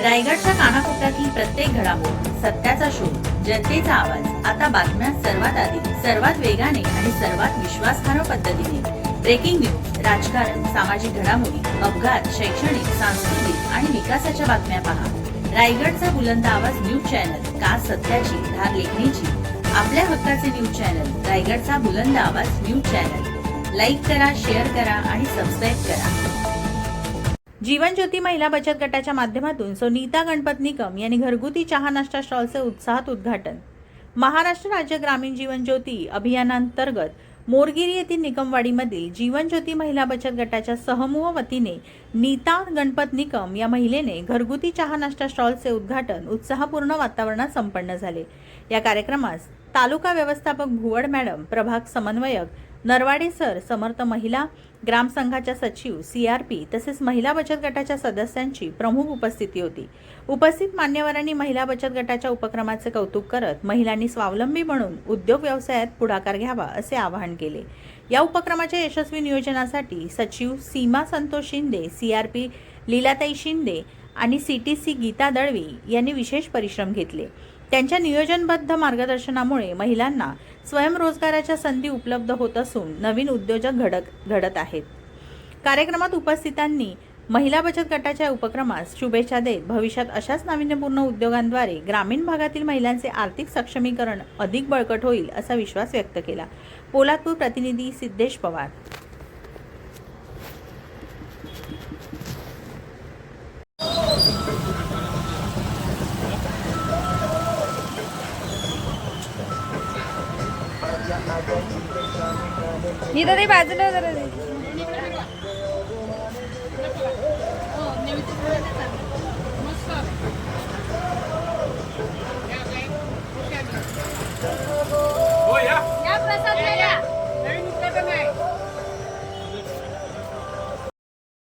रायगडच्या कानाकोपऱ्यातील प्रत्येक घडामोड, सत्याचा शोध, जनतेचा आवाज. आता बातम्या सर्वात आधी, सर्वात वेगाने आणि सर्वात विश्वासार्ह पद्धतीने. ब्रेकिंग न्यूज, राजकारण, सामाजिक घडामोडी, अपघात, शैक्षणिक, सांस्कृतिक आणि विकासाच्या बातम्या पहा. रायगडचा बुलंद आवाज न्यूज चॅनल, का सत्याची धार लेखणीची. आपल्या हक्काचे न्यूज चॅनल, रायगडचा बुलंद आवाज न्यूज चॅनल. लाईक करा, शेअर करा आणि सबस्क्राईब करा. जीवन ज्योती महिला बचत गटाच्या माध्यमातून सुनीता गणपत निकम यांनी घरगुती चहा नाश्ता स्टॉलचे उत्साहात उद्घाटन. महाराष्ट्र राज्य ग्रामीण जीवन ज्योती अभियानांतर्गत मोरगिरी येथील निकमवाडीमधील जीवन ज्योती महिला बचत गटाच्या सहमूह वतीने नीता गणपत निकम या महिलेने घरगुती चहा नाश्ता स्टॉलचे उद्घाटन उत्साहपूर्ण वातावरणात संपन्न झाले. या कार्यक्रमास तालुका व्यवस्थापक भुवड मॅडम, प्रभाग समन्वयक नरवाडे सर, समर्थ महिला ग्रामसंघाच्या सचिव, CRP तसेच महिला बचत गटाच्या सदस्यांची प्रमुख उपस्थिती होती. उपस्थित मान्यवरांनी महिला बचत गटाच्या उपक्रमाचे कौतुक करत महिलांनी स्वावलंबी म्हणून उद्योग व्यवसायात पुढाकार घ्यावा असे आवाहन केले. या उपक्रमाच्या यशस्वी नियोजनासाठी सचिव सीमा संतोष शिंदे, CRP लीलाताई शिंदे आणि CTC गीता दळवी यांनी विशेष परिश्रम घेतले. त्यांच्या नियोजनबद्ध मार्गदर्शनामुळे महिलांना स्वयंरोजगाराच्या संधी उपलब्ध होत असून नवीन उद्योजक घडत आहेत. कार्यक्रमात उपस्थितांनी महिला बचत गटाच्या उपक्रमास शुभेच्छा देत भविष्यात अशाच नाविन्यपूर्ण उद्योगांद्वारे ग्रामीण भागातील महिलांचे आर्थिक सक्षमीकरण अधिक बळकट होईल असा विश्वास व्यक्त केला. पोलादपूर प्रतिनिधी सिद्धेश पवार. इधर ही बाजूला जरा या प्रसाद घ्या.